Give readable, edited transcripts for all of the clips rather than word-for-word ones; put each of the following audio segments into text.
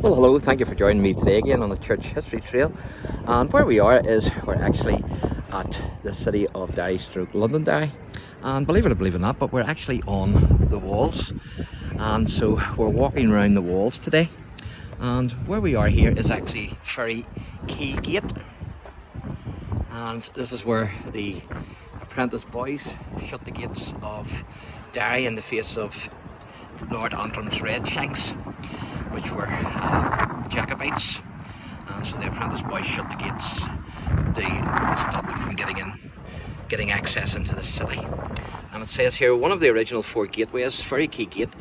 Well, hello, thank you for joining me today again on the Church History Trail. And where we are is we're actually at the city of Derry / Londonderry. And believe it or believe it not, but we're actually on the walls. And so we're walking around the walls today. And where we are here is actually Ferry Quay Gate. And this is where the apprentice boys shut the gates of Derry in the face of Lord Antrim's Red Shanks, which were Jacobites, and so the apprentice boys shut the gates to stop them from getting access into the city. And it says here, one of the original 4 gateways, Ferry Quay Gate,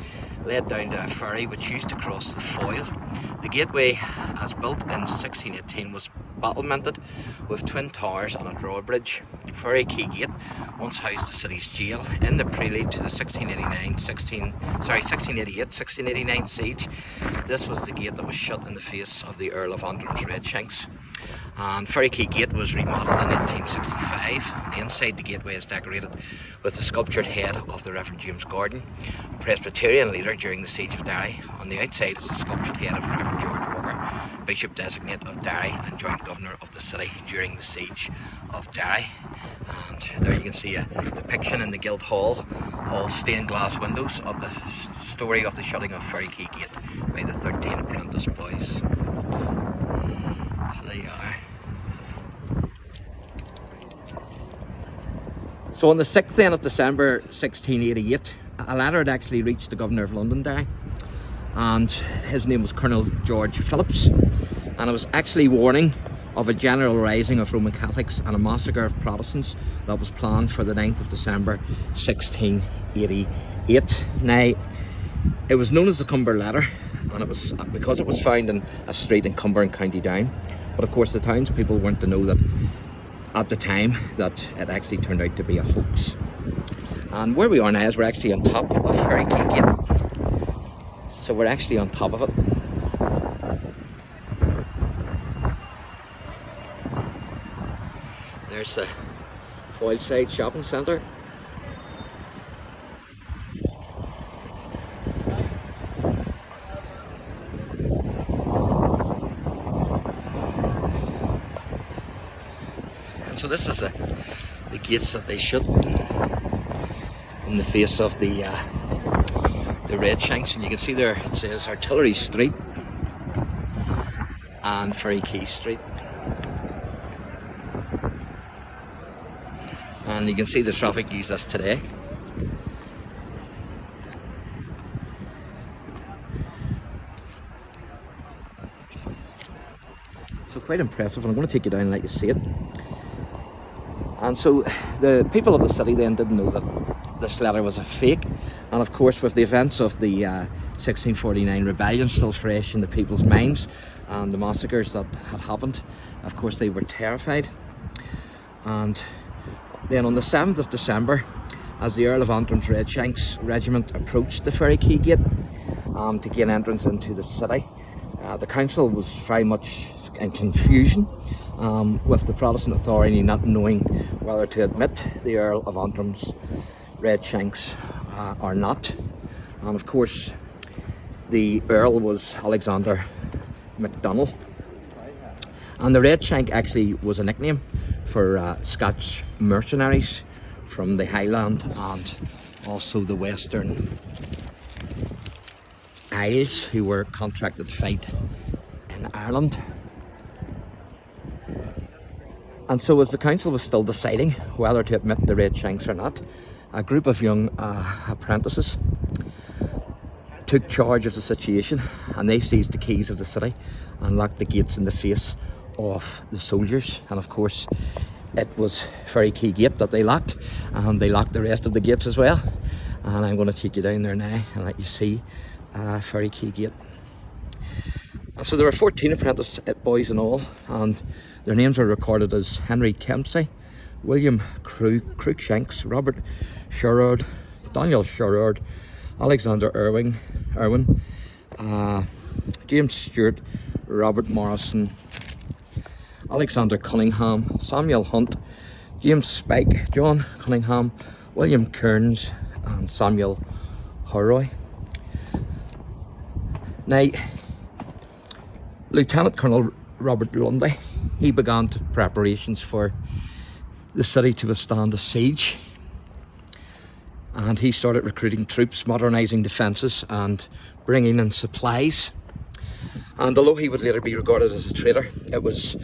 led down to a ferry which used to cross the Foyle. The gateway, as built in 1618, was battlemented with twin towers and a drawbridge. Ferry Quay Gate once housed the city's jail. In the prelude to the 1688-1689 siege, this was the gate that was shut in the face of the Earl of Antrim's Red Shanks. And Ferry Quay Gate was remodelled in 1865. Inside the gateway is decorated with the sculptured head of the Reverend James Gordon, a Presbyterian leader during the siege of Derry. On the outside is the sculptured head of Reverend George Walker, Bishop Designate of Derry and Joint Governor of the city during the siege of Derry. And there you can see a depiction in the Guildhall stained glass windows of the story of the shutting of Ferry Quay Gate by the 13 apprentice boys. So there you are. So on the 6th then of December 1688, a letter had actually reached the Governor of Londonderry, and his name was Colonel George Phillips, and it was actually warning of a general rising of Roman Catholics and a massacre of Protestants that was planned for the 9th of December 1688. Now, it was known as the Cumber Letter, and it was because it was found in a street in Cumber in County Down. But of course the townspeople weren't to know that at the time that it actually turned out to be a hoax. And where we are now is we're actually on top of Ferry Quay Gate. So we're actually on top of it. There's the Foyleside Shopping Centre. So this is the gates that they shut in the face of the Red Shanks, and you can see there it says Artillery Street and Ferry Quay Street, and you can see the traffic use this today. So quite impressive, and I'm going to take you down and let you see it. And so the people of the city then didn't know that this letter was a fake. And of course, with the events of the 1649 rebellion still fresh in the people's minds and the massacres that had happened, of course they were terrified. And then on the 7th of December, as the Earl of Antrim's Red Shanks regiment approached the Ferry Quay Gate to gain entrance into the city, the council was very much in confusion, with the Protestant authority not knowing whether to admit the Earl of Antrim's Red Shanks or not. And of course the Earl was Alexander MacDonald, and the Red Shank actually was a nickname for Scotch mercenaries from the Highland and also the Western Isles who were contracted to fight in Ireland. And so as the council was still deciding whether to admit the Red Shanks or not, a group of young apprentices took charge of the situation, and they seized the keys of the city and locked the gates in the face of the soldiers. And of course it was Ferry Quay Gate that they locked, and they locked the rest of the gates as well. And I'm going to take you down there now and let you see Ferry Quay Gate. And so there were 14 apprentice boys in all, and their names are recorded as Henry Kempsey, William Cruikshanks, Robert Sherrard, Daniel Sherrard, Alexander Irwin, James Stewart, Robert Morrison, Alexander Cunningham, Samuel Hunt, James Spike, John Cunningham, William Kearns and Samuel Horroy. Now, Lieutenant Colonel Robert Lundy, he began preparations for the city to withstand a siege, and he started recruiting troops, modernising defences and bringing in supplies. And although he would later be regarded as a traitor, it was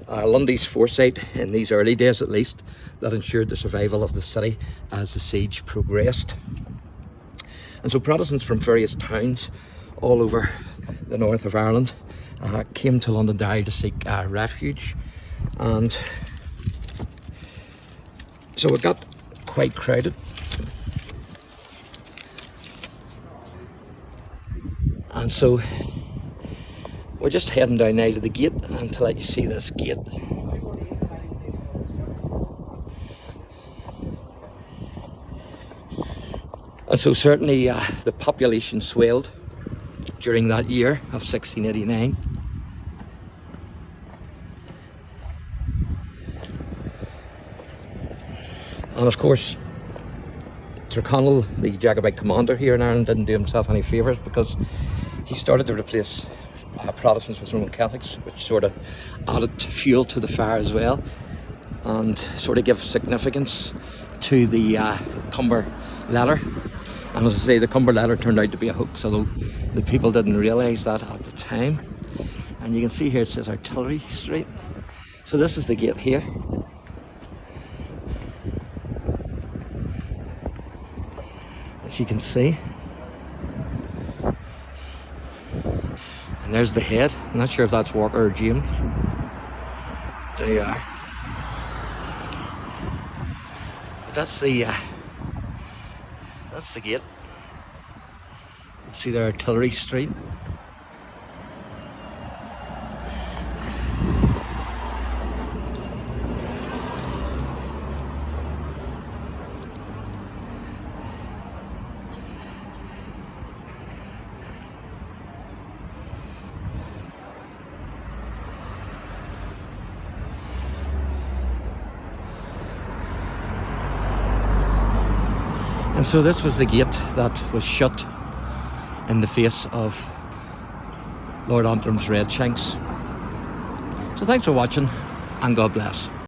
Lundy's foresight, in these early days at least, that ensured the survival of the city as the siege progressed. And so Protestants from various towns all over the north of Ireland came to Londonderry to seek refuge, and so it got quite crowded. And so we're just heading down now to the gate, and to let you see this gate. And so certainly the population swelled during that year of 1689. And of course, Tyrconnell, the Jacobite commander here in Ireland, didn't do himself any favours, because he started to replace Protestants with Roman Catholics, which sort of added fuel to the fire as well, and sort of give significance to the Cumber letter. And as I say, the Cumber letter turned out to be a hoax, although the people didn't realise that at the time. And you can see here it says Artillery Street. So this is the gate here. As you can see. And there's the head. I'm not sure if that's Walker or James. There you are. But that's the gate. See there, Artillery Street. And so this was the gate that was shut in the face of Lord Antrim's Red Shanks. So thanks for watching, and God bless.